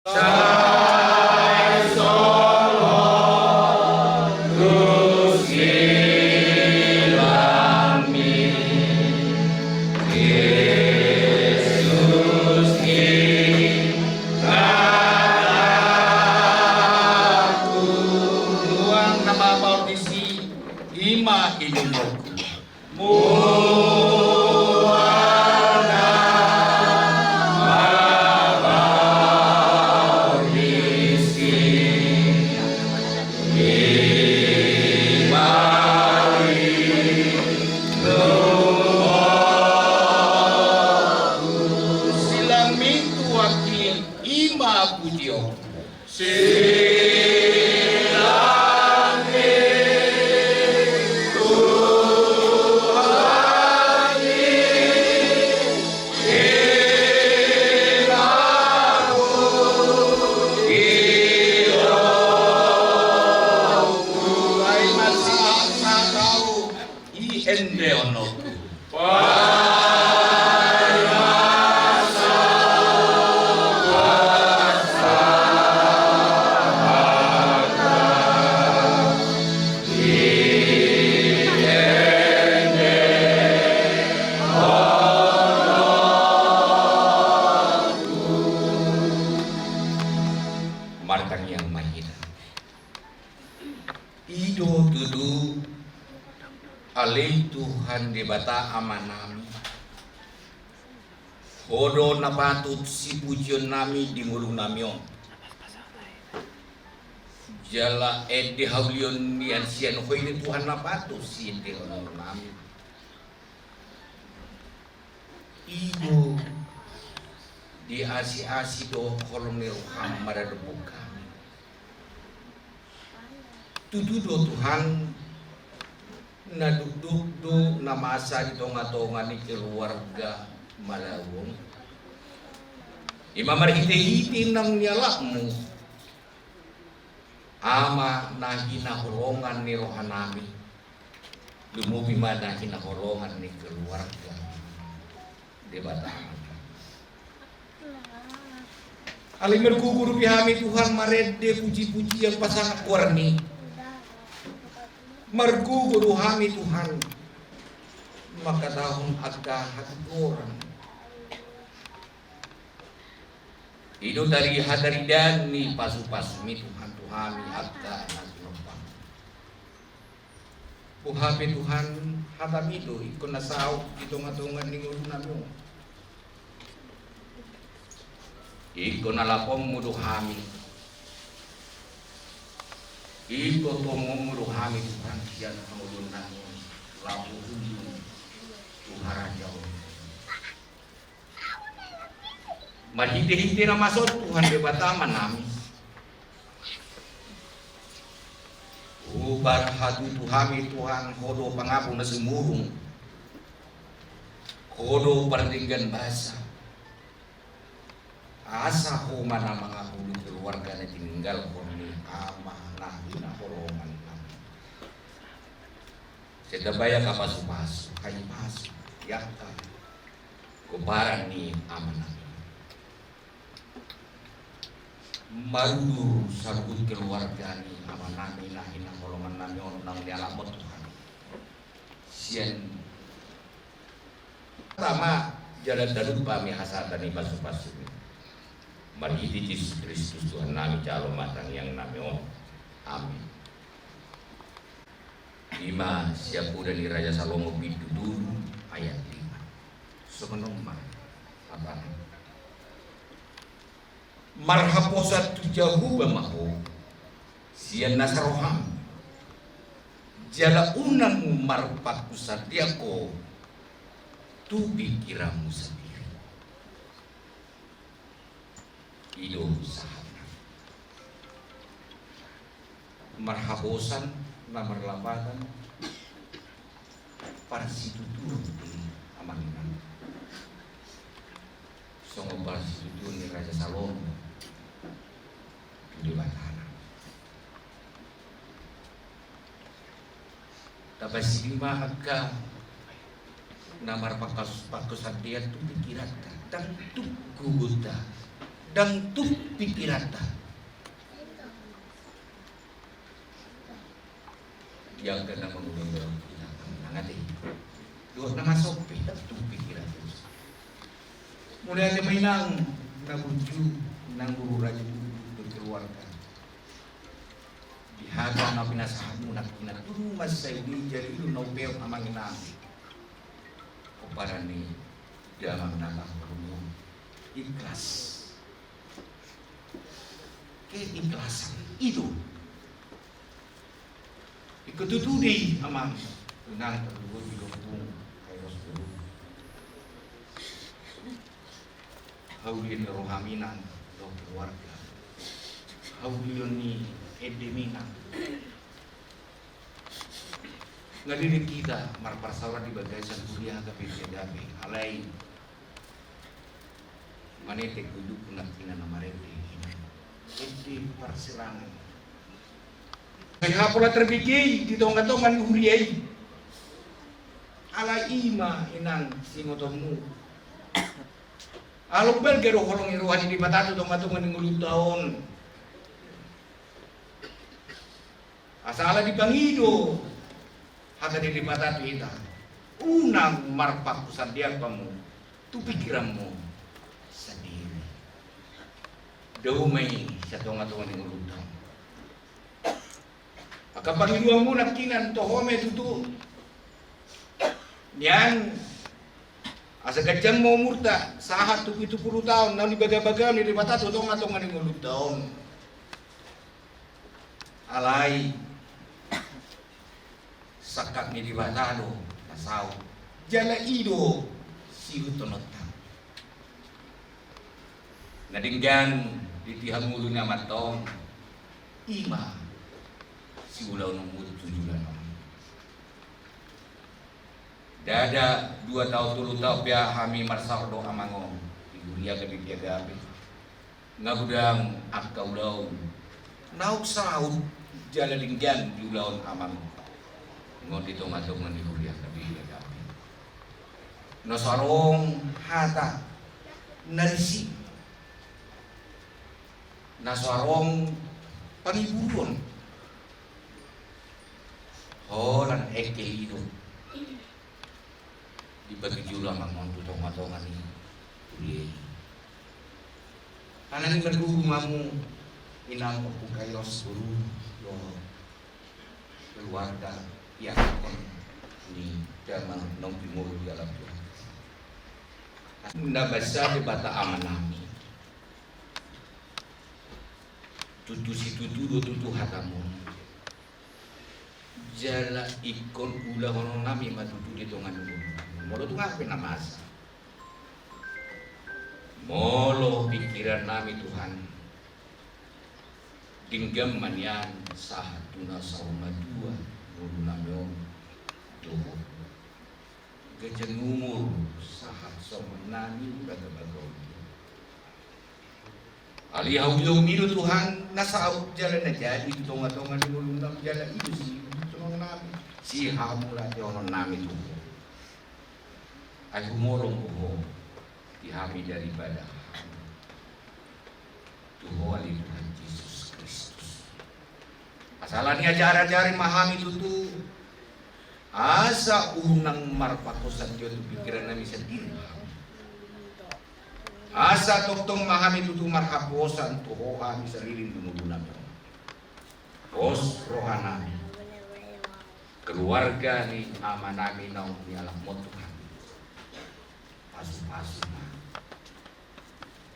Sai solo Gusti kami Yesus Aku Tuang nama bautisi Ima Idumku Ima Pujiyo Martang yang mahir Ido tudu alih Tuhan di bata amanami Hodo na patut si pujian nami di mulung namion Jala edi haulion nian sian ko ini Tuhan na patut si edi mulung nami Ido di asi-asi do kolom ni roham marada buka tudu do Tuhan na duduk do na masa di tonga-tonga ni keluarga malawong ima marhiti-hiti nang nyalakmu ama na hinaholongan ni rohanami lumubi ma na hinaholongan ni keluarga di batang aling merguguru pihami Tuhan marede puji-pujian pasangan warni merguguru hami Tuhan maka tahun agak hati orang itu dari hadari dani pasu-pasu mi Tuhan Tuhami agak hati numpang Tuhami Tuhan hatam itu ikut nasau hitung-hitungan ningun namu Iko nalapom muduhami Iko tomong muduhami Tuhan siyan hamudun namun Lapu ujung Tuhara jauh Marhiti-hiti na masot Tuhan bebataman nami Ubar hadu Tuhami Tuhan Hodo pangapu na semurung Hodo pertinggan basa asa ko man ang mga hulog keluarga na tininggal ko ni ama na hinahorongan namin. Sedabaya kapasu-pasu, kayo pasu, yakta, kubaran ni ama namin. Marudu sagut keluarga ni ama namin na hinahorongan namin ng nialamot Tuhan. Siyan tama, jalan dadut pami hasatan ni pasu-pasu. Marhiti Yesus Kristus Tuhan nami calon matang yang nami amin. Lima siap udah di Raja Salomo bidu dulu ayat 5 semenomah apa marhaposat tujahu bamahu sian nasaroham jala unang marpat kusadiako tu pikiramu sendiri Ido sahabat marhabosan na marlapatan para situtur di amaninan songo para situtur ni Raja Salomo di batana tapos lima agka na marpakas pakusan dia tu pikiran tentang tu guguta dan tu pikirata yang kena mengulung kita ngati dua nama sopi dan tu pikirata mulai ada mainang nabuju nang guru raja berkeluarga dihaga na pinasahan nak pinatulong mas sa ini jadi lu no peo amang inang kepada ni dalam nama perumum ikhlas keikhlasan itu ikututudi amang tunang terluhur di kampung kairos dulu haulin rohaminan do keluarga haulin ni edeminan ngadiri kita marparsawra di bagaisan kuliah tapi tiadabe alai manete kudu punak tina namarete edi persilangan kaya pula terbigi di tonga-tongan huriai ala ima inang singotomu alok bel gero holong iruhan di batatu tonga-tongan ngulu taon asala di bangido hata di batatu ita unang marpak kusadian kamu tu pikiranmu sendiri domai sa tonga-tongan ngulu taon kapag iluwang mo nakinan to home tutu niyan asa gadyang mo murta sahat tu 70 tahun na nibaga-baga ni limata to nga to nga ni 10 taon alay sakat ni libatado asaw jala ido siutonotang nadinggan ditihang mulo na matong ima si ulau nunggu 7 bulan. Dada 2 tahun 3 tahun pia hami marsar doa mango iguria ke bipiaga api ngabudang akka ulau nauk saud jala linggan di ulau amang ngondi tomato ngondi iguria ke bipiaga api no sarong hata narisi na sarong paniburon orang eke itu dibagi jula mamon tutong-matongan ini karena ini berguru mamu inang aku kairos guru yo keluarga yang kon ni jamang nong timur di alam Tuhan nabasa di bata amanami tutu si tutu tutu hatamu jala ikon ula hono nami matutu di tongan dulu molo tu ngapain namasa molo pikiran nami Tuhan tinggam manyan sahatuna sauma dua mulu namion tuh gajeng umur sahat sauma nami baga-baga alihau yung nido Tuhan nasa jalan na jadi tonga-tonga di mulu nam jalan itu sih si hamula jono nami tu aku morong buho dihami daripada Tuhan wali Tuhan Yesus Kristus asalnya ajar-ajarin mahami tutu asa unang marpakosan jo tu pikiran nami sendiri asa toktong mahami tutu marhaposan Tuhan sariling dumugunan bos rohanami keluarga ni amanami nau ni alam mo Tuhan pasu-pasu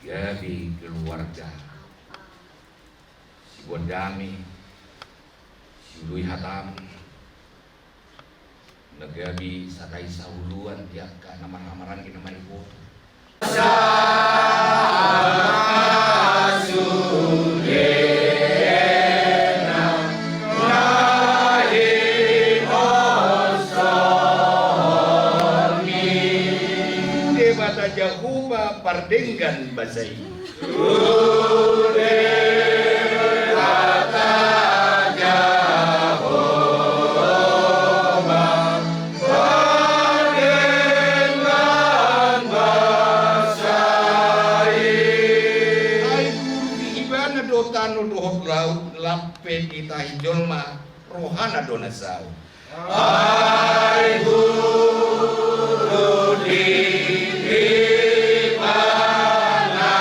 jadi keluarga si Bondami si Lui Hatam nagabi sakai sauluan tiaka nama-namaran kina maripoto Jahuba pardenggan basai sanu dohot laut lape kita hijolma rohana dona sau. Ai guru di mana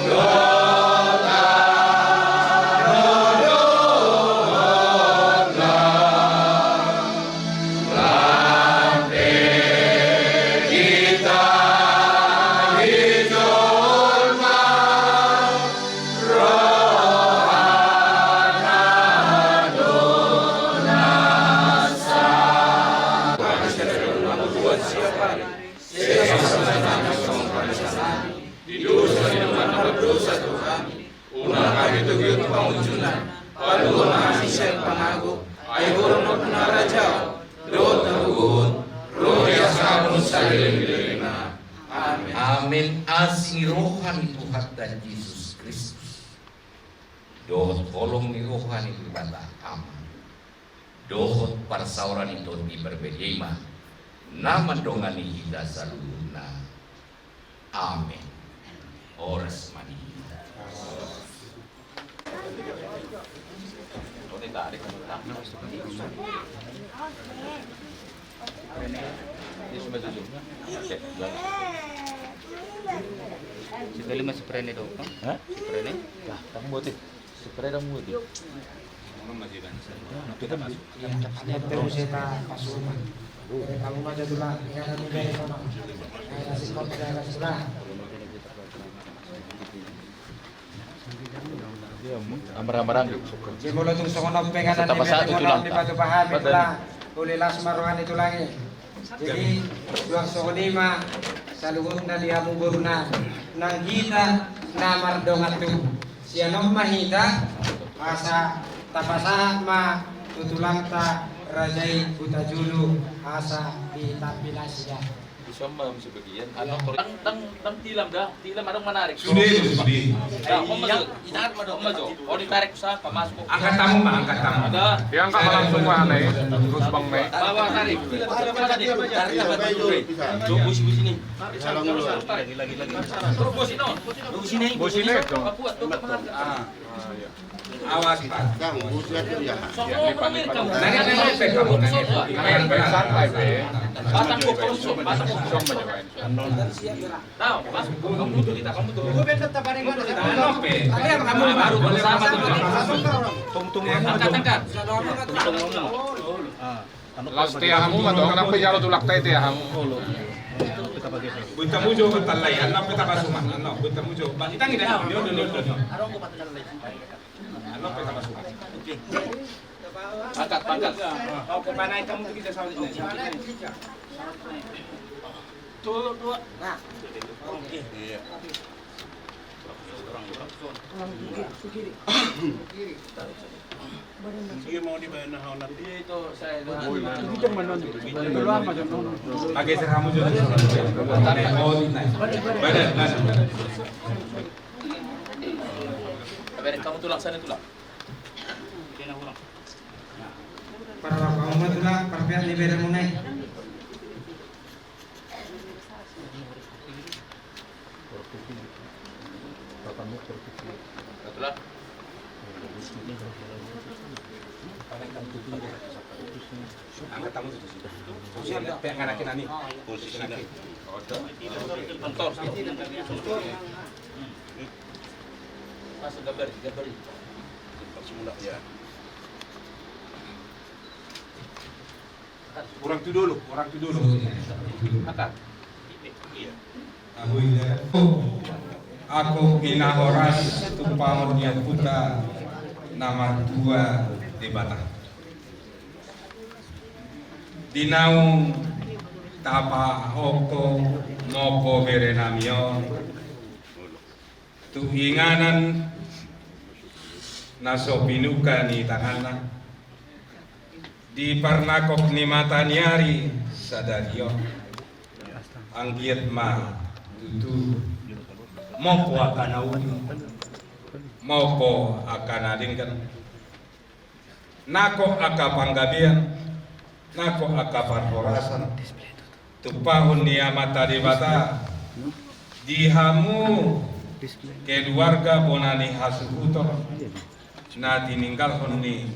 dota dodona lampe kita hijolma rohana dona sa. Di dosa di mana berdosa Tuhan, ulah kami tujuh pengujunan, paduh mahasiswa pengagu, ayo burung pernah raja, doa teruhut, roh yang samun saling-lingna. Amin. Amin. Asih rohani Tuhan dan Yesus Kristus. Dohot kolong ni rohani ibadah aman. Dohot parsauran itu di berbedema. Nama dongani hida saluna. Amin. Ores mani. Si Gali masih prene dong, Hah? si prene. Dah, kamu buat itu. Supaya kamu buat itu. Terus kita pasukan. Kamu aja dulu lah, yang kami dari sana. Saya kasih kau, saya kasih lah. Dia amar-amaran gitu. Jadi kalau tuh sokono penganan Tetap satu di tulang, di tak? batu bahan Badan. itulah. Boleh las maruhan itu lagi. Jadi dua sokonima saluhut na dia muburna nang kita namar dongan tu sianom mahita asa tapasa ma tutulang ta rajai buta julu asa di tapilasiya. Bisa mah sebagian. Ano tang tilam dah. Tilam ada menarik. Sudi. Dah, itaat mado. Oh ditarik sa pamasok. Angkat tamu mah, angkat tamu. Ada. Yang kak langsung mana ya? Terus bang Mei. Bawa tarik. Tarik busi ni. Lagi. Terus busi no. Busi ni. Busi ni itu. Papuat tu pengarga. Iya. Awas Pak. Sono pamir kamu. Nanti lepek kamu nanti. Main santai be. Batang ko konsum, batang ko. Song menyewain. Tahu, masuk. Kamu tuh kita, kamu tuh. Lepek. Kamu baru bersama tuh. Angkat. Las tiahamu mato kenapa jalo tulak tay tiahamu? Bunta mujo talay, anak peta kasuman, anak bunta mujo. Kita ngi dah, dia. Anak peta kasuman. Angkat. Oke, panai kamu tuh kita sama ini. Tuh. Nah, Sige mau di mana hauna. Itu saya. Pakai seramu juga. Oh, ini. Badan. Kamu tuh laksana tuh lah. para kaum itulah perpian di bere munai. Betul. Angkat tamu itu. Siap dah, pengen nganakin ani. Posisi lagi. Kantor. Masuk gambar. Semula ya. Orang itu dulu. Angkat. Aku Ginahoras Tumpahon Dia Putra nama 2 di Batak. Dinaung tapa oko mopo berenamio tuhinganan naso pinuka ni tanganan di parnakok ni mataniari sadario anggiat ma tutu mopo akan auni mopo akan adingkan nako aka panggabian nako aka parhorasan tupahun niya mata di bata dihamu keluarga bonani hasukuto na tininggalkan ni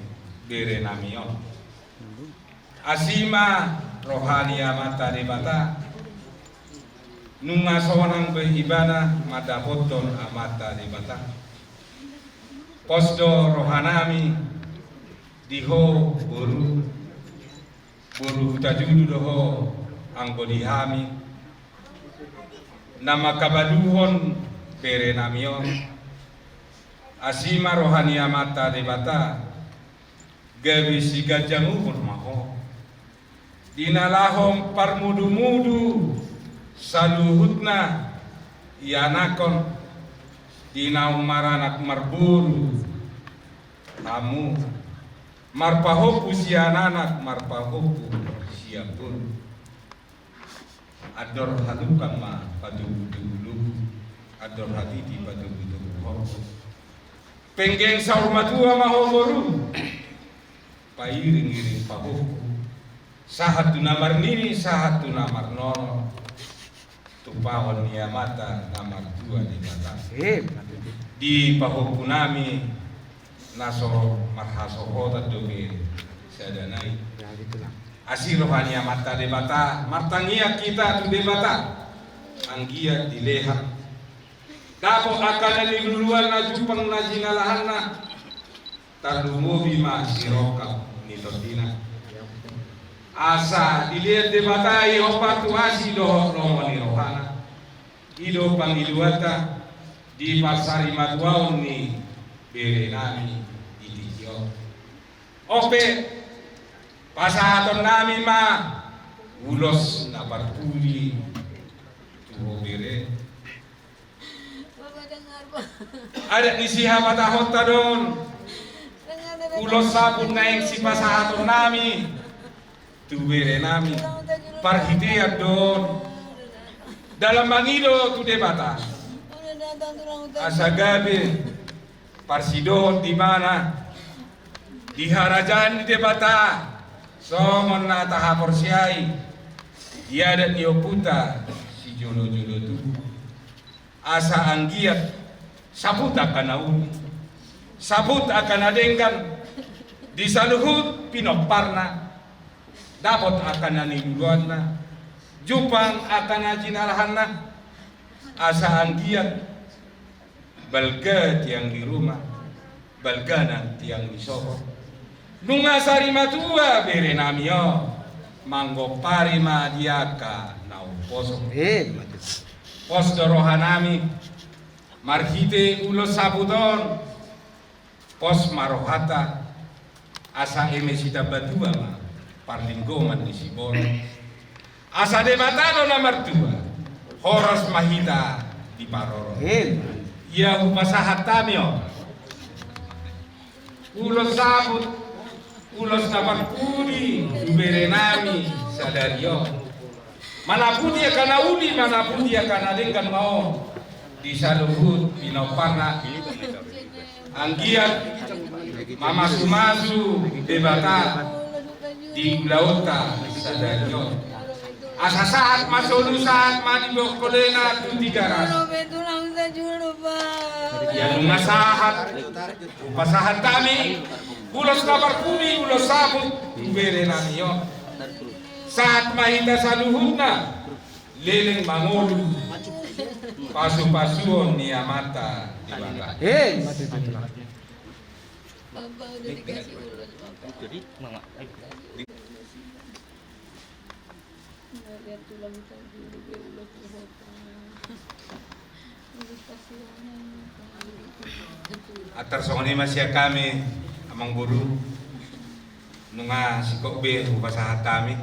bere namion asima rohani amata debata nunga sowanang beribana madapoton amata debata posdo rohanami diho boru hutajudu doho anggolihami nama kabaduhon bere namion asima rohani amata debata gawi siga janguhun maho dinalahom parmudu-mudu saluhutna ianakon dinau maranak marburu tamu marpahopu siananak marpahopu siapun ador halukan ma padu-dulu ador hatiti padu-dulu penggeng saurmatua mahoboru pairing-iring pahopu sahatu namar nini sahatu namar nono tupahon niamata namar dua di mata di pahopu nami naso marhasohota doge sadanai asir rohani amata debata martangia kita tu debata anggia dilehat dapo akan duluan na jupang na jinalahanna talumo bima siroka nitodina asa dilihat debata ihopatu asi doho romoni rohana ido pangiluata di pasari matuaun ni bere nami idikyo ope pasahaton nami ma ulos na partuli tuho bere ada di siha matahot tadon ulos sabun naik si pasahaton nami tu bere nami parhitiat don dalam mangido tu debata asagabe parsidon di mana di harajan di debata somon na tahapor siai dia dan nioputa si jolo-jolo tu asa anggiat sabut akan nauni sabut akan adengkan di saluhut pinoparna dapat akan naniduluanna jupang akan najinalahanna asa anggiat balga tiang di rumah balgana tiang di soho nunga sari matua bere namio manggo parima diaka nau poso pos rohanami marhite ulo sabudon pos marohata asa emesita badua ma parlinggoman di siboro asa debatano nomor 2 horos mahita di paroro ya upasahat tamio ulos sabut ulos naman pudi ubere nami sadario mana pudi akan naudi mana pudi akan adengkan mau di saluhut pinoparna anggiat mama sumasu debata di lauta sadario asa saat masuk saat madi kolena tu 300 ya masahat upasahat kami ulos kabar kumi ulos sabut ubere namiyo saat mahita saluhutna leleng mangolu pasu-pasuon ni amata di bangga Bapak udah dikasih ulos Bapak. Jadi mama Lihat tulang tadi dia ulos Bapak. Udah kasihannya. atar songoni masih kami amang guru nunga sikok be upasahat kami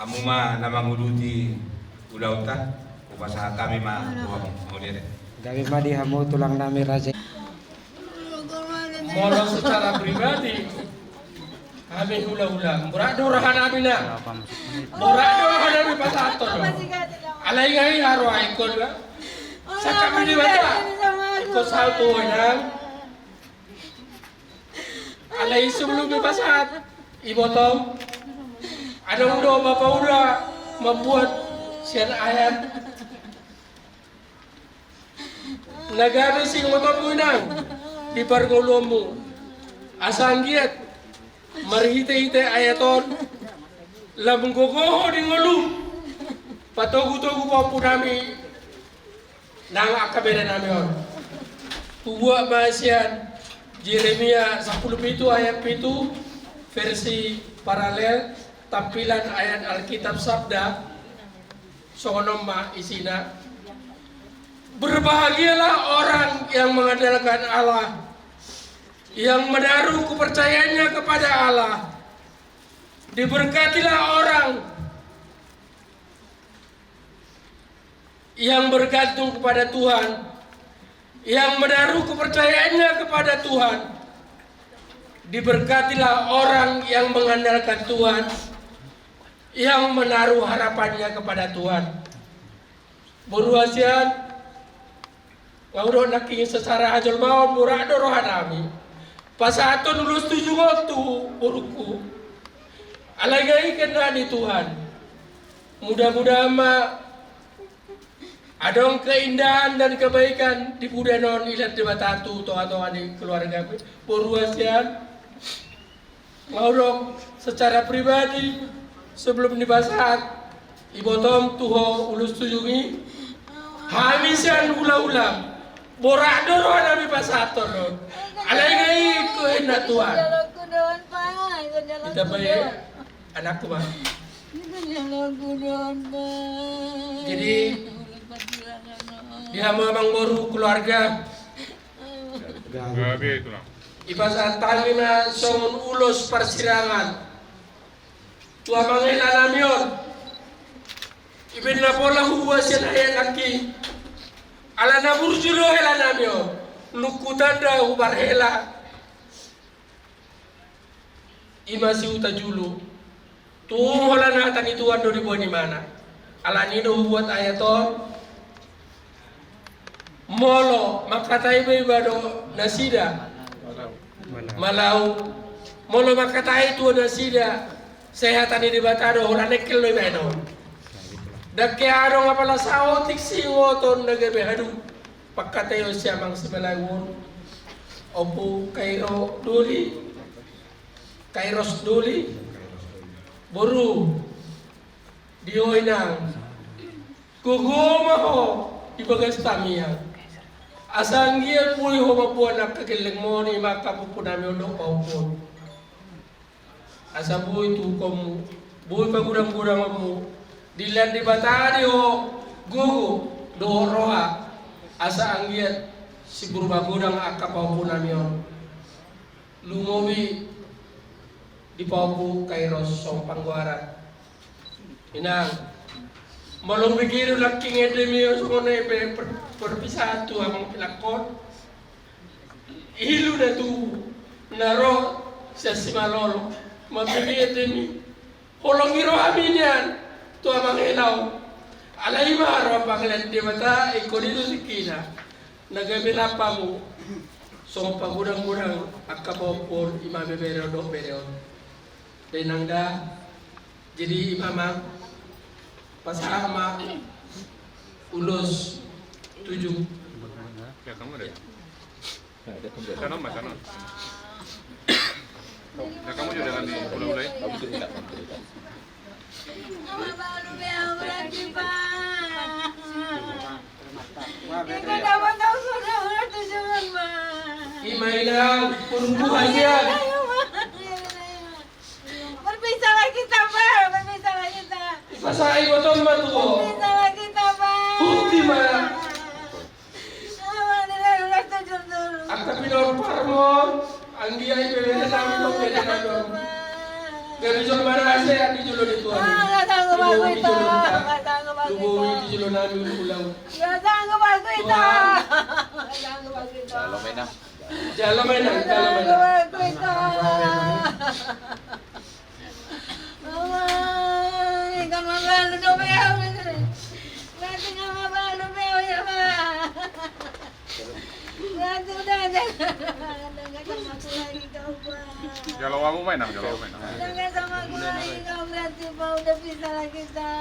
amuma namang uluti ulauta upasahat kami ma mau dia Gawi madi hamu tulang nami raja. Kalau secara pribadi kami ulang-ulang murado rahan na murado rahan pasato alay ngai haro ikon la sa kami di bata ko salto na alay sebelum pasat ibotong ada udah bapak udah membuat share ayat nagabi sing motor mo nang di pargolomu asanggiat marhite-hite ayaton labung gogoho di ngolu patogu-togu papu nami nang akabeda nami on tubuh bahasian Yeremia 10 ayat 7 versi paralel tampilan ayat Alkitab Sabda sonomma isina. Berbahagialah orang yang mengandalkan Allah, yang menaruh kepercayaannya kepada Allah. Diberkatilah orang yang bergantung kepada Tuhan, yang menaruh kepercayaannya kepada Tuhan. Diberkatilah orang yang mengandalkan Tuhan, yang menaruh harapannya kepada Tuhan. Beruasian ngaudo naking secara hajol maon murado rohanami. Pasaton lulus 7 waktu buruku. Alagai kena di Tuhan. Mudah-mudahan adong keindahan dan kebaikan di budanon ilat di batatu atau di keluarga Beruasian ngaudo secara pribadi sebelum dibasat ibotom tuho ulus tujungi hamisan ula-ula borado roh nabi pasaton alai gai ko hendak Tuhan kita bayar anakku mah jadi dia memang baru keluarga Gabi itu lah. ibasan tangina songun ulos persirangan tua mangena namion ibin na pola huwa siya ayat laki ala na burjulo hela namio nukutanda hubar hela ima si uta julu tuung hola na tani tuan do di boni mana ala ni do buat ayaton molo makatai be bado nasida malau molo makatai tu nasida sehatan di batado hola nekel lo beno Dake arong apala sao tiksi ngoton nagabe hadu pakatayo siya mang simalawon opo kairos duli boru dioy nang guguma ho ibagas tamiya asanggian puli ho mapuan nakakiling mo ni makapupunami ulo paupon asa buhay tukom buhay pagurang-gurang mo dilan di batadi ho gugu do roha asa anggiat si burbagudang akapau namion lumowi di paupu kairos song pangguaran inang malong bigiru laking edemio songone be perpisah tu amang pilakon ilu na tu naro sa simalolo mabili edemi holongiro aminyan tu amang ilaw alay maro panglan di mata ikonito sikina nagabinapa mo so pagurang-gurang akapopon imabebero do bero denangda jadi imamang pasama ulos 7 Ya kamu deh. Sana mas sana. Ya kamu juga jangan di mulai. Imailang purbuhannya Berpisah lagi kita, Pak. Berpisah lagi kita. pasai botol matu Berpisah lagi kita, Pak. Bukti mana Alhamdulillah, tujuh dulu. Akka pinor parmon anggi ay pwede namin mo pwede na doon gabi jol mana ase andi julo dito Nggak sanggup aku itu. Nggak sanggup aku itu. lubo di julo namin ulang Nggak sanggup aku itu. Nggak sanggup aku itu. jalo may Nggak nang jalo may sanggup nang aku itu. Mama, ikan mabalu do beo. Berarti nggak mabalu beo ya, Pak. Berarti udah nggak sama aku lagi kau, Pak. Kalau kamu main nang, kalau main. Udah nggak sama aku lagi kau, berarti Pak udah pisah lagi kita.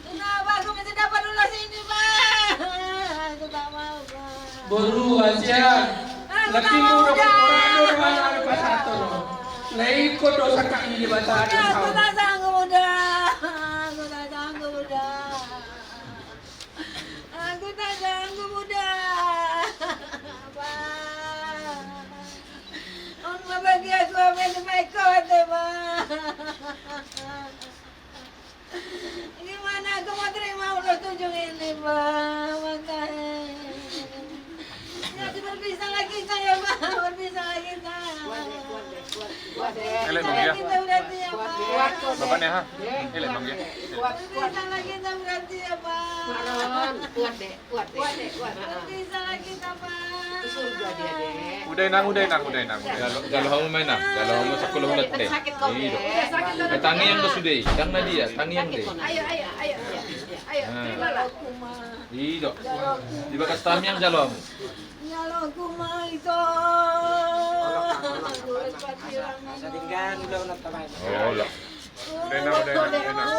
Kenapa aku masih dapat ulas ini, Pak? Boru asian. Laki muda orang rohana lepas satu. Lai ikut dosa kaki di bahasa Aku tak sanggup udah. Aku tak sanggup udah. Aku tak sanggup udah. Orang bagi aku apa yang mereka gimana aku mau terima ulah 7 ini, Pak? Makanya berpisah lagi saya, Pak. Berpisah lagi saya. Elek bang ya. Kita berarti ya, Pak. Bapaknya ha. Elek bang ya. Berpisah lagi kita berarti ya, Pak. Kuat deh. Berpisah lagi kita, Pak. Surga dia deh. Udah nang. Kalau kamu main nak, kalau kamu sekolah ulat deh. Sakit kau deh. Iya. Sakit kau. Tangi yang bersudai, yang nadia, tangi yang deh. Ayo. Terimalah. Iya. Di bakas tami yang jalom. Nyalo kumah itu. Sadinggan udah unat tamay. Oh lah. Udah nang.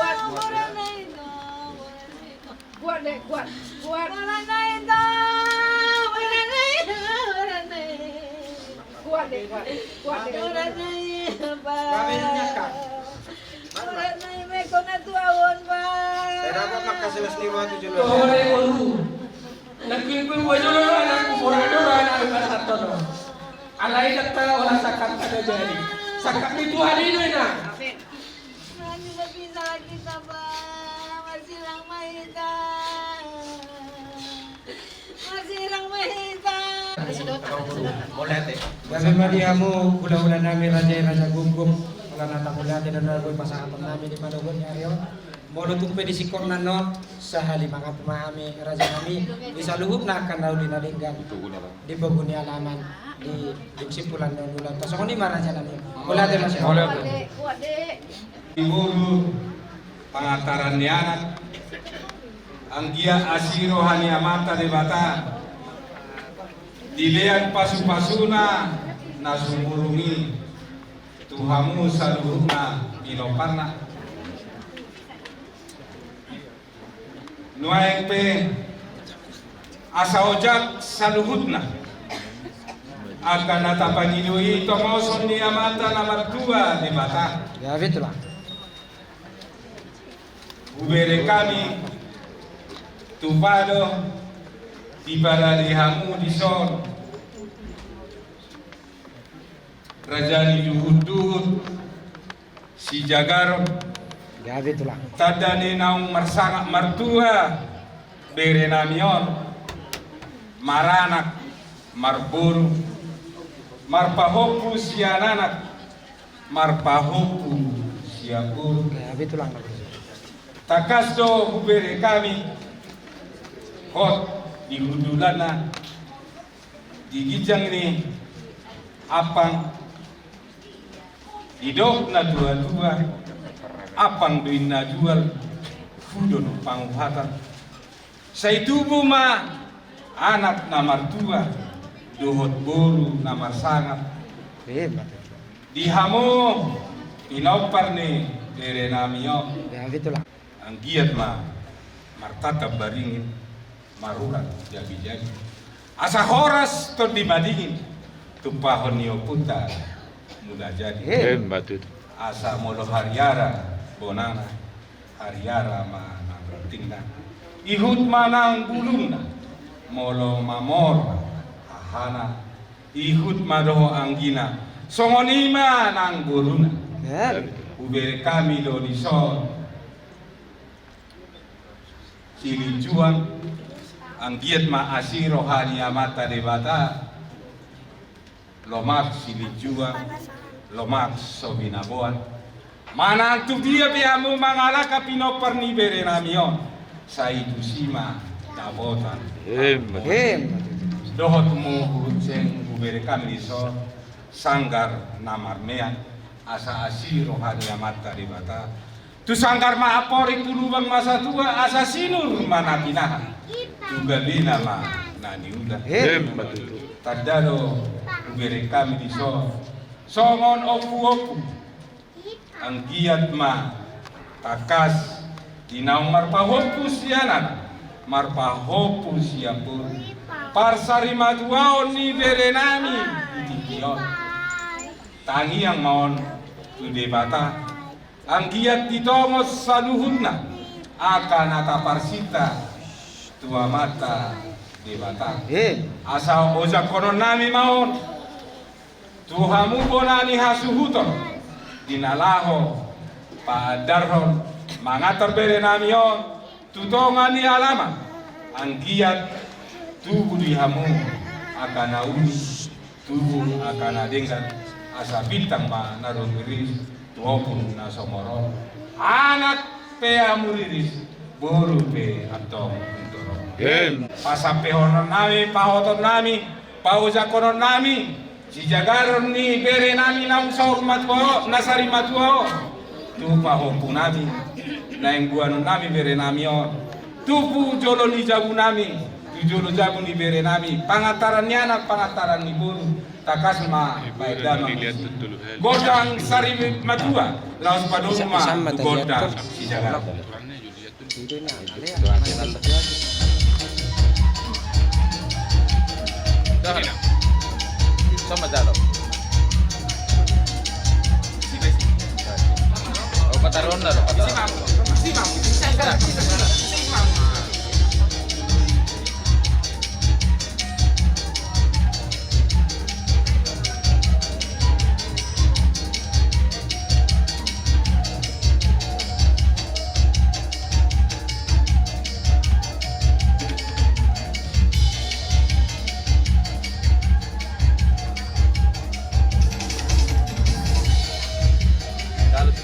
Kuat deh. Saya dapat makasih lima 7 Ore boru. Laki pun wajolo anak orang anak lepas satu. Alai kata orang sakat ada jadi. Sakat itu hari ini nak. Nanti berpisah lagi sabar. Masih lang mahita. Gabi madiamu ulah-ulah nami raja gumgum. Kalau nata mulate dan nagoy pasahapan nami di Madogon Aryo. Molo tumpe di sikor nanon sahali mga pumahami raja kami bisa luhub na akan daw dinalinggan di paguni alaman di simpulan ng ulan. Tapos ako ni maraja namin. Wala din masya. Kuat deh. Iburu pangataran ni anak ang gia asiro hanya mata de bata dilean pasu-pasuna na sumurungi tuhamu saluhna pinoparna nuaeng pe asa ojak saluhutna akan natapaniluhi tomoson ni amata na martua de bata. Ya itulah. Ubere kami tupado di paralihamu di son rajani duhud si jagaron Ya itulah. tadani naung marsangak martua bere namion maranak marburu marpahopu siananak marpahopu siapuru Ya itulah. takas do ubere kami hot di hudulana di gijang ni apang idok na dua-dua apang doin na jual hudon panguhatan say tubo ma anak na martua dohot boru na marsangat Hebat. di hamo inopar ni tere namiyo Ya itulah. ang giat ma martatab baringin marurat jadi asa horas to dimadingin tupahon niyo puta muda jadi Batut. asa molo hariara bonana hariara ma nangtingna ihut manang bulungna molo mamor ahana ihut madoho anggina songonima nang buruna Ya. ubere kami do di son silijuan ang giat ma asiro hanya mata de bata lomak silijuan lomak sobinabuan manang tu dia biamu mangala kapino perni bere namion sa itu sima dabotan Hebat. dohot mu hutseng ubere kami di son sanggar namarmean asa asiro hanya mata de bata tu sanggar ma apori kulubang masa tua asa sinur manapinahan juga lina ma nani udah Hebat. tadado ubere kami di so songon opu ang giat ma takas inaong marpahopu sianan marpahopu siapur parsari matuao ni berenami tikion tangi yang maon tude bata ang giat ditongos saluhutna akan ata parsita tua mata debata asa ojak konon nami maon tuhamu bonani hasuhuton dinalaho padarhon mangatar berenami on tutongani alama ang giat tubuh dihamu akan nauni tubuh akan adengkan asa bintang ma narong iris tuopun na somoro anak pe amuriris boru pe atong untoro pasape honon nami pahoton nami pauja konon nami si jagaron ni bere nami nang saur matuo nasari matuo tu pahompu nami naeng buanon nami bere nami o tupu jolo ni jabu nami tu jolo jabu ni bere nami pangataran ni anak pangataran ni boru takas ma baidano godang sari matua laos padoma tu godang si jagaron Sama dalo. Oh, pataron na.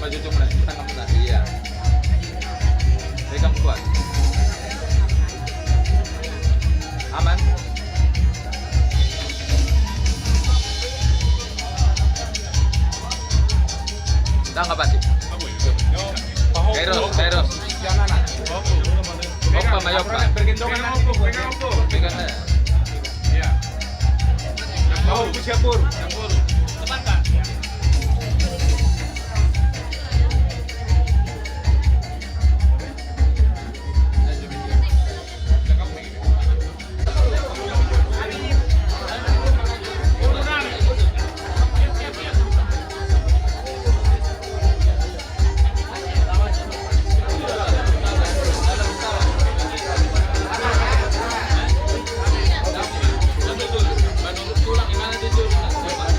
Maju cuma tengah benar, iya. Pegang kuat. Aman. Dah nggak pasti. Kairos. Opa mayopa. Pegang. Iya. Mau campur. Teman Pak. Tulang gimana tuh?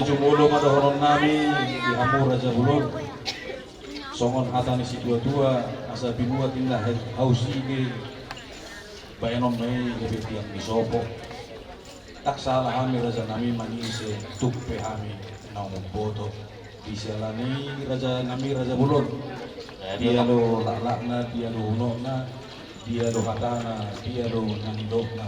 jumulo madahoron nami di Hamur Raja Bulon songon hatani si dua-dua asa binuat indah hausige bayanon may gabi tiang disopo tak salah kami Raja nami manise tupe kami naong boto disalani Raja nami Raja Bulon dia lo lakna dia lo hunona dia lo hatana dia lo nandokna.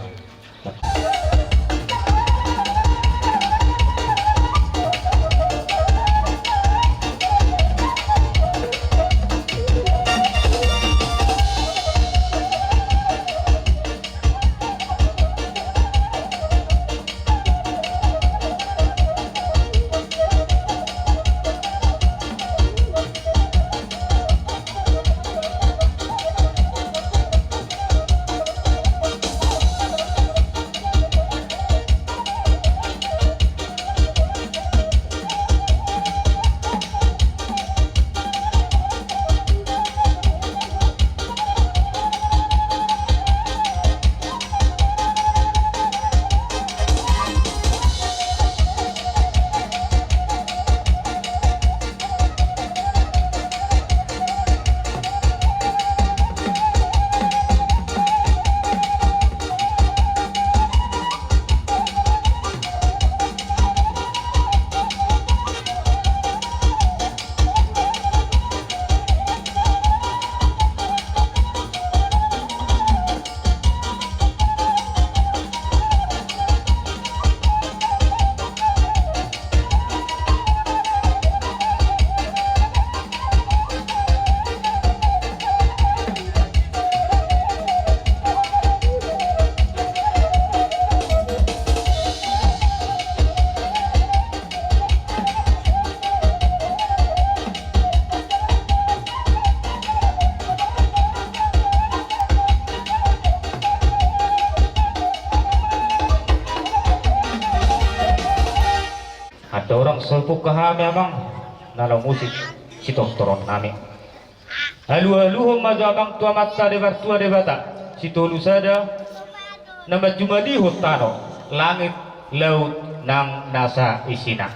Ada orang sepuk ke kami abang nalau musik si doktoron nami halu maju abang tua mata debat tua debata si tolu sada nama jumadi hutano langit laut nang nasa isina.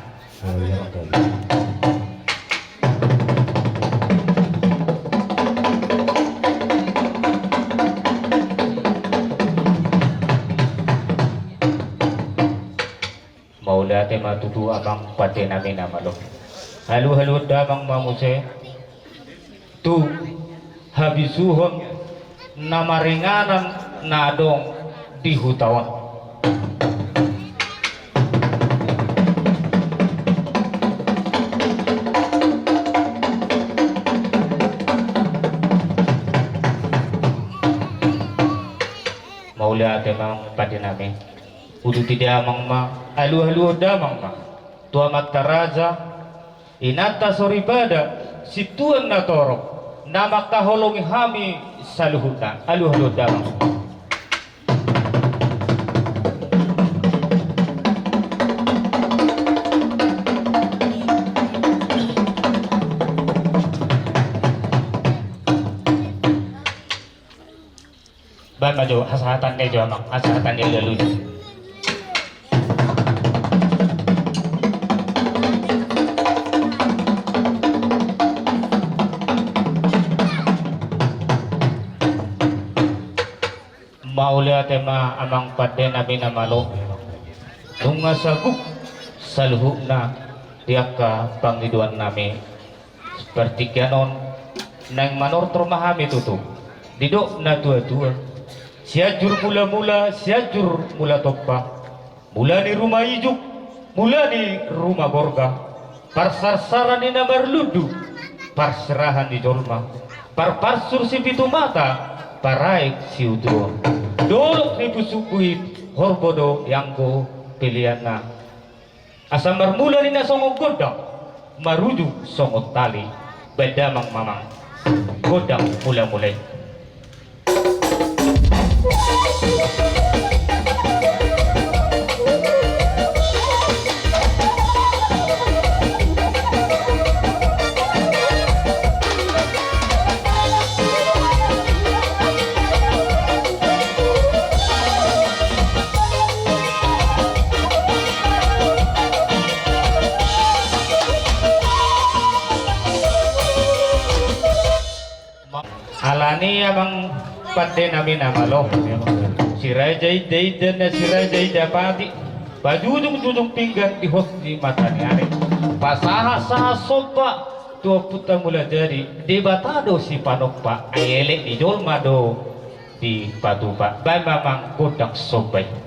Maula tema tutu abang pate nami nama lo halu damang mamuse tu habisuhon nama ringanan nadong di hutawan maula tema pate nami udu tidak amang ma halu damang ma tua mata raja inata soribada situan natorok nama kaholongi hami saluhutan halu damang ban maju hasahatan dia jamang hasahatan dia lalu maulia tema amang pade nabi namalo tunga saguk saluhukna tiaka pangiduan nami seperti kanon nang manor termahami tutu didok na tua-tua siajur mula-mula siajur mula toppa mula di rumah ijuk mula di rumah borga parsarsaran di namar ludu parserahan di jolma parparsur si pitu mata paraik si udro dolok ni pusukuit horbodo yang ko pilihanna asam bermula ni nasongok godang marujuk songot tali bedamang mamang godang mula-mulai alani amang pate namin namalo si Rajay Daydan na si Rajay Dapati bajudung pinggan di hos di mata ni ari pasaha sa soba tua puta mula dari debatado si panokpa ayele di dolmado di patupa ba mamang kodak sobay.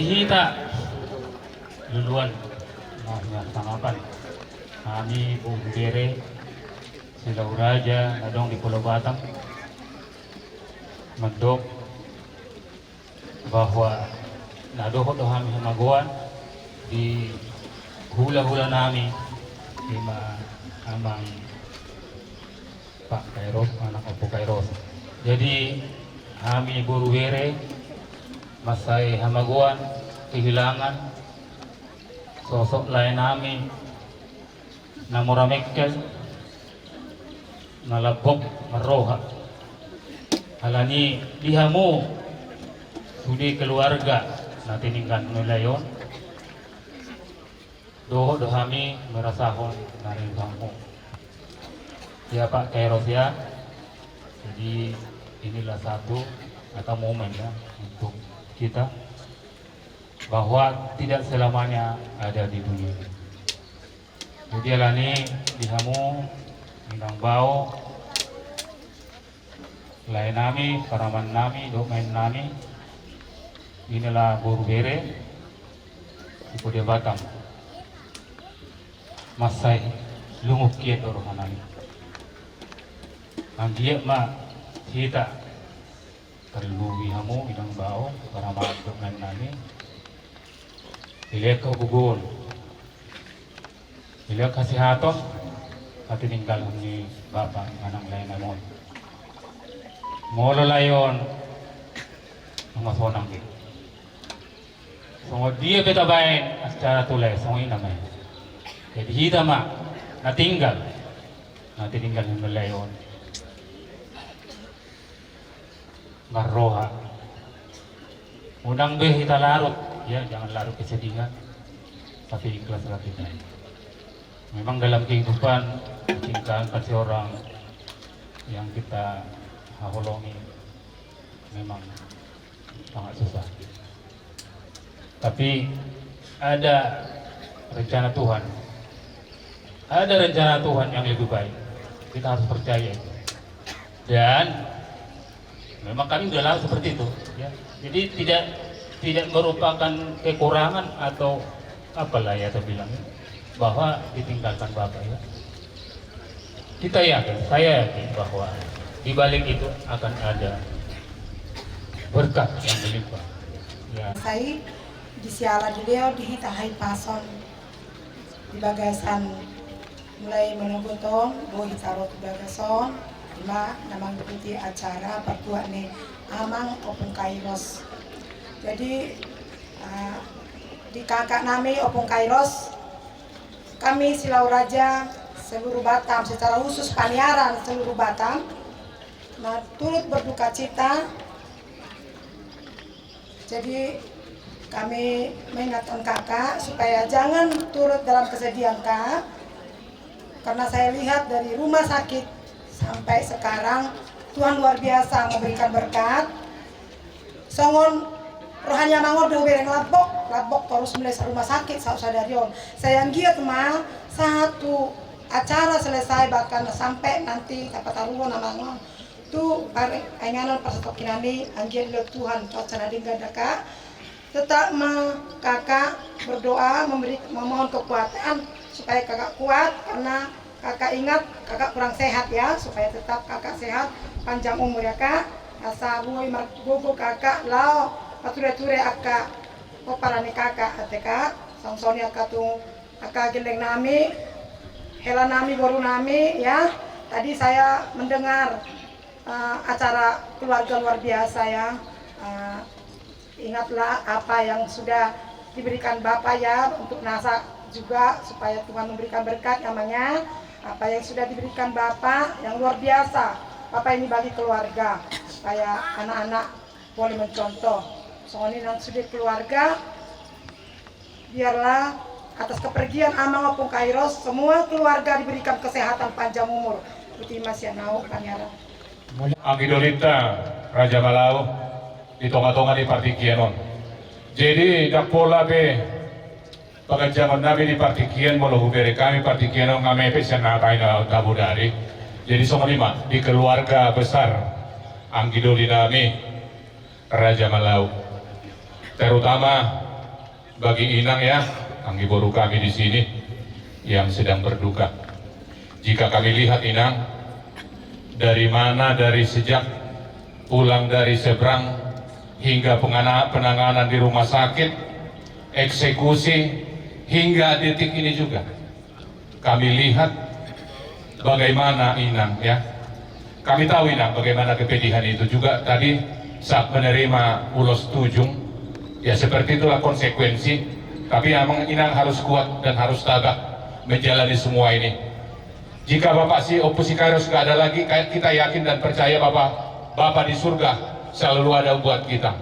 Kita duluan tanggapan kami Bung Bere Silau Raja adong di Pulau Batam mendok bahwa nadoho do kami hamaguan di hula-hula nami di amang Pak Kairos anak Opo Kairos. Jadi kami Buru Bere masai hamaguan kehilangan sosok lain kami namuramekkel nalabok meroha halani dihamu sudi keluarga natiningkan nulayon doho dohami merasahon narin bangku ya Pak Kairos ya. Jadi inilah satu atau momen ya untuk kita bahwa tidak selamanya ada di dunia. Jadi alani dihamu Inang bau, lain nami, paraman nami, dokumen nami, inilah guru bere, ibu dia Batam, masai lunguk kiat orang nami, anggiat ma kita terluwi hamu inang bau, paraman dokumen nami, ilek kegugun, ilek kesehatan, hati tinggal ni bapak anang lain namon. Molo layon mga sonang gitu. So dia beta bain secara tulay so ina may. Jadi hita ma natinggal ng layon. Maroha. Unang be kita larut, ya jangan larut kesedihan, tapi ikhlaslah kita. Memang dalam kehidupan kecintaan kasih orang yang kita haholongi memang sangat susah. Tapi ada rencana Tuhan. Ada rencana Tuhan yang lebih baik. Kita harus percaya itu. Dan memang kami sudah lalu seperti itu. Ya. Jadi tidak merupakan kekurangan atau apalah ya saya bilang bahwa ditinggalkan Bapak ya. Kita yakin, saya yakin bahwa di balik itu akan ada berkat yang berlimpah. Ya. Saya di siala beliau dihitahi pason di bagasan mulai menungguton boh hitarot di bagason lima namang ikuti acara pertua nih amang opung kairos. Jadi di kakak nami opung kairos kami Silau Raja seluruh Batam secara khusus Paniaran seluruh Batam turut berduka cita. Jadi kami mengingatkan kakak supaya jangan turut dalam kesedihan kak, karena saya lihat dari rumah sakit sampai sekarang Tuhan luar biasa memberikan berkat. Songon rohanya mangon do bereng labok terus mulai rumah sakit saudarion. Saya giat mah satu acara selesai bahkan sampai nanti dapat taruhan namangon tu ainganan pasatokinani anggian le Tuhan cuaca nadingga daka tetap kakak berdoa memohon kekuatan supaya kakak kuat, karena kakak ingat kakak kurang sehat ya, supaya tetap kakak sehat panjang umur ya kak. Asa buai margogo kakak lao pature-ture aka oparani kakak ateka songsoni aka tu aka geleng nami hela nami baru nami ya. Tadi saya mendengar acara keluarga luar biasa ya. Ingatlah apa yang sudah diberikan Bapak ya untuk NASA juga supaya Tuhan memberikan berkat namanya. Apa yang sudah diberikan Bapak yang luar biasa. Bapak ini bagi keluarga supaya anak-anak boleh mencontoh. Soalnya yang sudah keluarga biarlah atas kepergian Amang maupun Kairos semua keluarga diberikan kesehatan panjang umur. Putih Mas Yanau Paniaran. Angidolita Raja Malau di tonga-tonga di Partikianon. Jadi dak pola be pagajangan nabi di Partikian molo hubere kami Partikianon ngame pesen na kaina tabudari. Jadi sama lima di keluarga besar Anggidoli nami Raja Malau. Terutama bagi Inang ya, Anggi Boru kami di sini yang sedang berduka. Jika kami lihat Inang dari mana, dari sejak pulang dari seberang hingga penanganan di rumah sakit, eksekusi hingga detik ini juga kami lihat bagaimana Inang ya. Kami tahu Inang bagaimana kepedihan itu juga tadi saat menerima ulos tujung ya, seperti itulah konsekuensi. Tapi memang Inang harus kuat dan harus tabah menjalani semua ini. Jika Bapak si Opusi Kairos gak ada lagi, kita yakin dan percaya Bapak di surga selalu ada buat kita.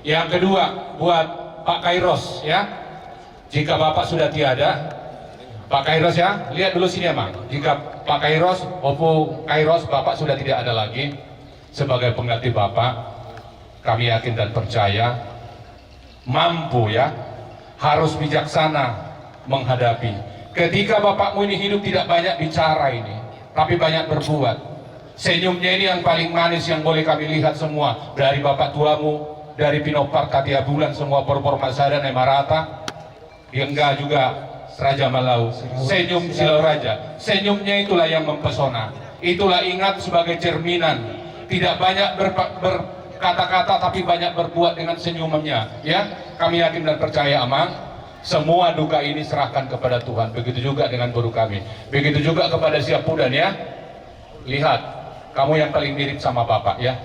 Yang kedua, buat Pak Kairos ya. Jika Bapak sudah tiada, Pak Kairos ya, lihat dulu sini Emang. Jika Pak Kairos, Opu Kairos, Bapak sudah tidak ada lagi sebagai pengganti Bapak, kami yakin dan percaya mampu ya, harus bijaksana menghadapi. Ketika Bapakmu ini hidup tidak banyak bicara ini, tapi banyak berbuat. Senyumnya ini yang paling manis yang boleh kami lihat semua, dari bapak tuamu, dari Pinopar Katia Bulan, semua Porpor Masada Nemarata, Diengga juga Raja Malau. Senyum Silau Raja, senyumnya itulah yang mempesona. Itulah ingat sebagai cerminan, tidak banyak berkata-kata tapi banyak berbuat dengan senyumannya. Ya, kami yakin dan percaya Amang, semua duka ini serahkan kepada Tuhan. Begitu juga dengan guru kami, begitu juga kepada Siapudan ya. Lihat, kamu yang paling mirip sama Bapak ya.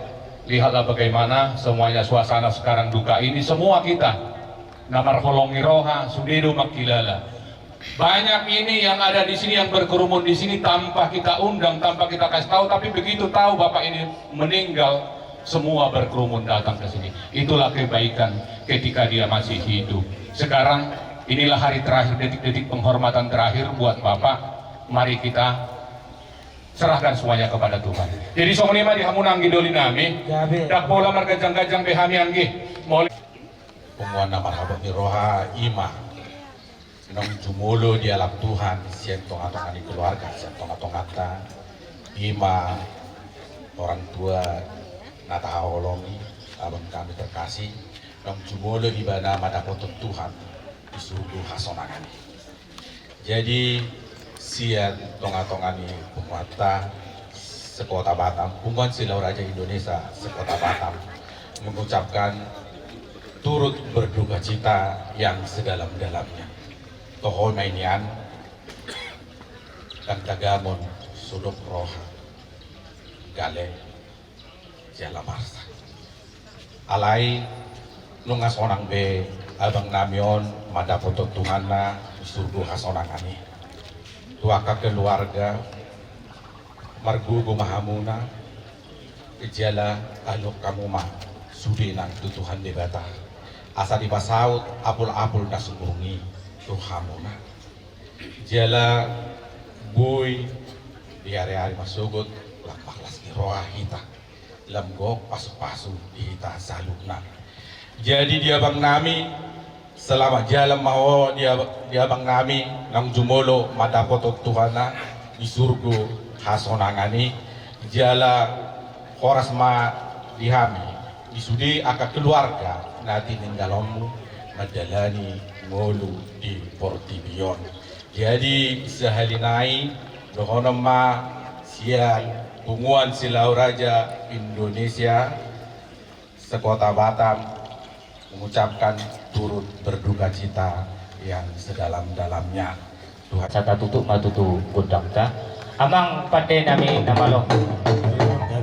Lihatlah bagaimana semuanya suasana sekarang duka ini, semua kita. Namar Holongi Roha, Sudedo Makilala. Banyak ini yang ada di sini, yang berkerumun di sini tanpa kita undang, tanpa kita kasih tahu, tapi begitu tahu Bapak ini meninggal, semua berkerumun datang ke sini. Itulah kebaikan ketika dia masih hidup. Sekarang inilah hari terakhir, detik-detik penghormatan terakhir buat Bapak. Mari kita serahkan semuanya kepada Tuhan. Jadi somonima dihamunang gidoli nami, dak bola margajang-gajang behami anggi. Penguana marhabat ni roha ima nang jumulo di alam Tuhan, siap tong-atongan di keluarga, siap tong-atongata ima orang tua nata hawolongi abang kami terkasih nang jumulo di bana madapoton Tuhan di surga hasonangan. Jadi siap tong-atongan di penguata sekota Batam, Punguan Silau Raja Indonesia sekota Batam mengucapkan turut berduka cita yang sedalam-dalamnya. Tohon mainian dan tagamon sudok roha gale jala marsa. Alai nungas onang be abang namion madapoton Tuhanna surga hasonangani. Tuaka keluarga margugo mahamuna ijala alok kamuma sudinang tutuhan debata. Asa di pasaut apul-apul na sumbungi tuhamuna. Jala boy di hari-hari masugot lakpaklas ni roa hita lamgok pasu-pasu di hita salukna. Jadi dia bang nami selama jalan mau dia bang nami nang jumolo madapotot Tuhana di surga hasonangani jala horas ma dihami disudi aka keluarga nanti ninggalamu madalani ngolu di Portibion. Jadi sehalinai dohonom ma siang Punguan Silau Raja Indonesia sekota Batam mengucapkan turut berduka cita yang sedalam-dalamnya. Tuhan sata tutup matutu godangta amang pade nami namalo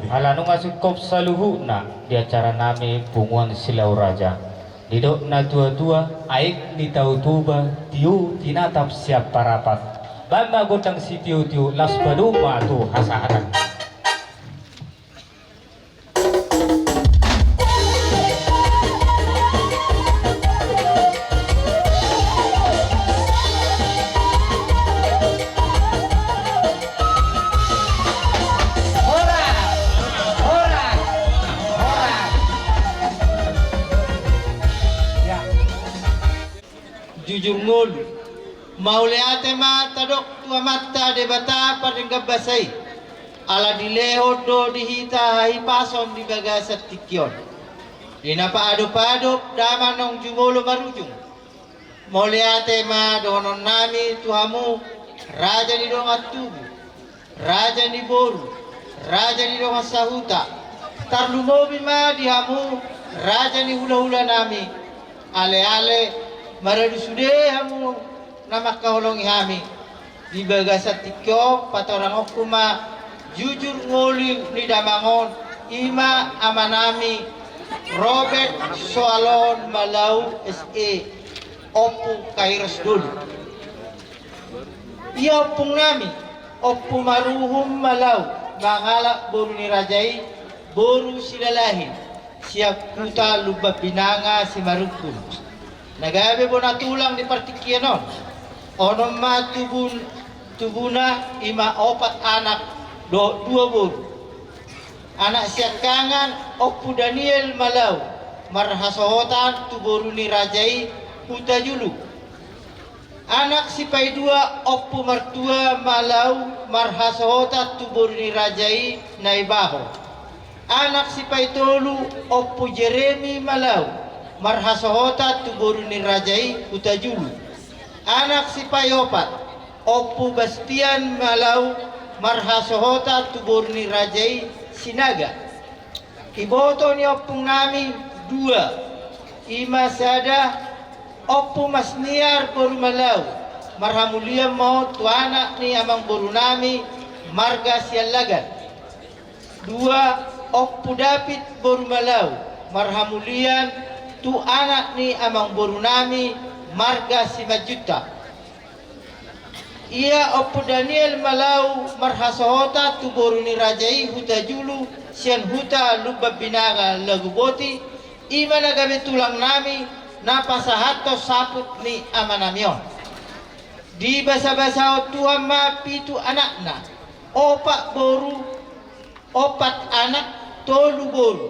ala nunga sukop saluhu na di acara nami Punguan Silau Raja didok na tua-tua aik ni tau tuba tiu tinatap siap parapat bama godang si tiu-tiu las baduma tu hasahanan. Jujur ngul mauleate ma tadok tua mata debata paringga basai ala dileho do dihita hai pason di bagasat tikion dina pa adop damanong jumolo marujung mauleate ma donon nami tuamu raja di dong atubu raja di boru raja di dong sahuta tarlumobi ma dihamu raja di hula-hula nami ale-ale maradu sude hamu nama kaholongi hami di bagasat tikyo patorang okuma jujur ngoli ni damangon ima amanami Robert Soalon Malau SE opu kairos dulu iya opung nami opu maruhum Malau mangala boru ni rajai boru silalahin siap kuta lubab binanga si marukun nagabe bona tulang di partikianon onom ma tubuna ima opat anak dua buru anak siakangan opu Daniel Malau marhasohotan tuburu ni rajai uta julu Anak si paidua oppo martua malau marhasohota tuburni rajai naibaho. Anak si paitolu oppo Jeremy malau marhasohota tuburni rajai hutajulu. Anak si paiopat oppo Bastian malau marhasohota tuburni rajai sinaga. Iboto ni oppung nami dua ima sada oppo masniar boru malau marhamulia mau tuana ni amang boru nami marga sialagan. Dua oppo David boru malau marhamulian tu anak ni amang boru nami marga simajuta. Ia oppo Daniel malau marhasohota tu boru ni rajai hutajulu sian huta lubab binaga laguboti ima nagabe tulang nami napasahato saput ni amanamion. Di basa-basa tuan ma pitu anakna opat boru opat anak tolu boru.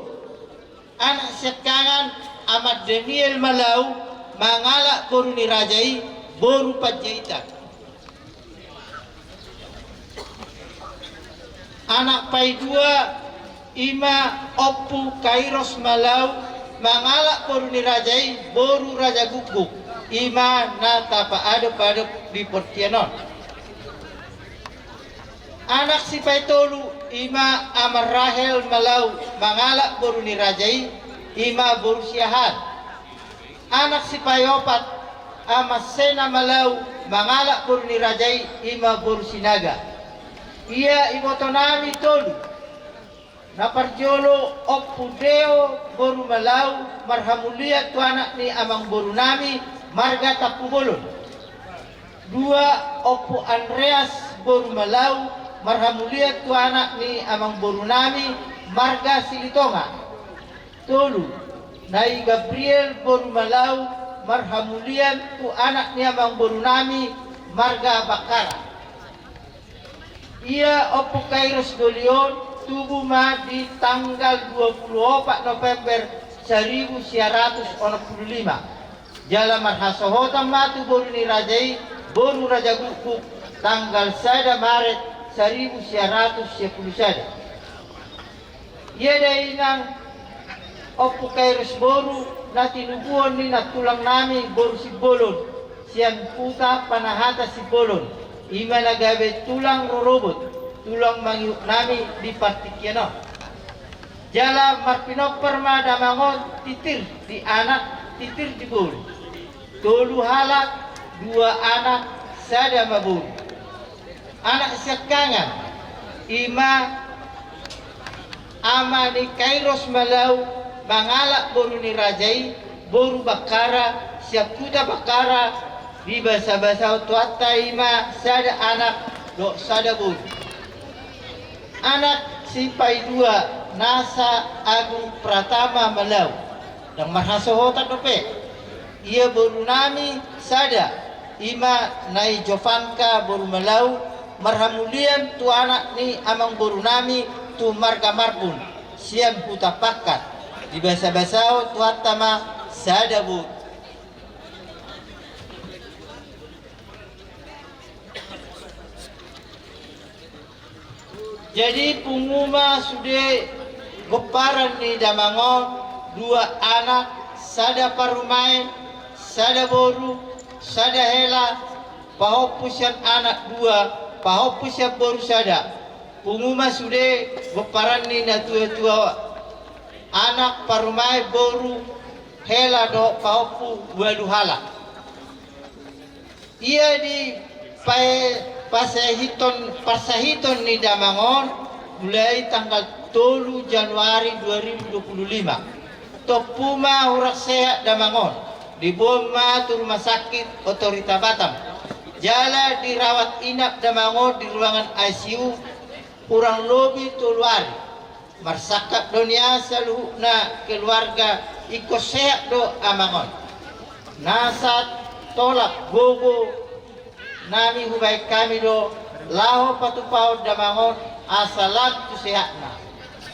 Anak sekangan amat Daniel malau mangalak boru ni rajai boru pajaitan. Anak paidua ima oppu Kairos malau mangalak boru ni rajai boru raja guguk ima na tapa adep di Portianon. Anak si paitolu ima amar Rahel malau mangalak boru ni rajai ima boru siahan. Anak si paiopat ama Sena malau mangalak boru ni rajai ima boru sinaga. Ia ibotonami tolu naparjolo oppu Deo boru malau marhamulia tu anak ni amang boru nami marga tapu bolon. Dua oppu Andreas boru malau marhamulia tu anak ni amang boru nami marga Silitonga. Tolu nai Gabriel boru malau marhamulian tu anak ni amang boru nami marga Bakara. Ia oppo Kairos Golion tubuh ma di tanggal 24 November 1965. Jala marhasohota matu boru ni rajai boru raja guguk tanggal 1 Maret 1910. Ia dari nang oppo Kairos boru na tinubuan ni natulang nami boru si bolon sian puta panahata si bolon. Ima nagabe tulang rorobot tulang mangyuk nami di Partikiano. Jala marpinok perma damangon titir di anak titir di bulu. Tolu halak dua anak sada mabulu. Anak sekangan ima ama ni Kairos malau mangalak boru ni rajai boru Bakara siap kuda Bakara di basa-basa tuata ima sada anak do sada bulu. Anak si paidua nasa Agung Pratama malau dan marhasohota dope. Ia boru nami sada ima nai Jovanka boru malau marhamulian tu anak ni amang boru nami tu marga marpun sian huta pakat di basa-basa tuata ma sada bulu. Jadi penguma sudah goparan ni damangon dua anak sada parumain sada boru sada hela pahopusian anak dua pahopusian boru sada. Penguma sudah goparan ni na tua-tua anak parumai boru hela do pahopu walu hala. Ia di pasahiton ni damangon mulai tanggal 3 Januari 2025. Topuma hurak sehat damangon diboma tu rumah sakit Otorita Batam. Jala dirawat inap damangon di ruangan ICU kurang lebih 3 hari. Marsakap dunia saluhna keluarga ikut sehat do amangon. Nasat tolak gogo nami hubai kami do laho patupau damangon asalat tu sehatna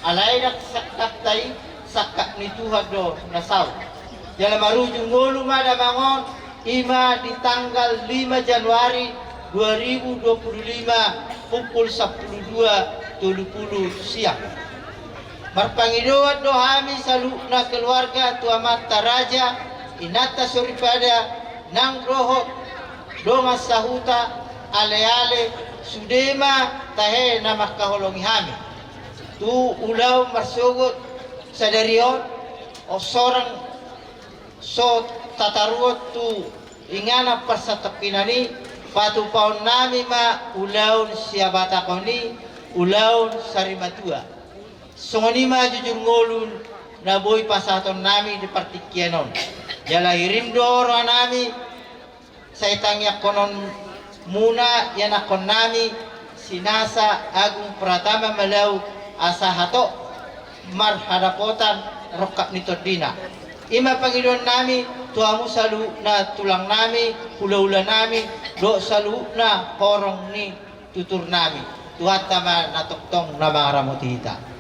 alaidak sakak tai sakak ni Tuhan do nasau jala marujung ngolu ma damangon ima di tanggal 5 Januari 2025 pukul 12.30 siang. Marpangiduat dohami salukna keluarga Tua Mata Raja inata suripada nang rohot donga sahuta ale-ale sudema tahe na makaholongi hami. Tu ulaw marsugot sa darion o sorang so tataruot tu ingana pasatapinani patupaon nami ma ulaw siya bata koni ulaw sarimatua. Songoni ma jujur ngolun na boy pasaton nami di partikyanon. Jala hirindo oro nami sa itangyak konon muna yan akon nami sinasa Agung Pratama Malaw asahato marhadapotan rokak nito dina. Ima Panginoon nami tuamu salu na tulang nami hula-hula nami do salu na porong ni tutur nami tuhat tama natoktong na mga ramutihita.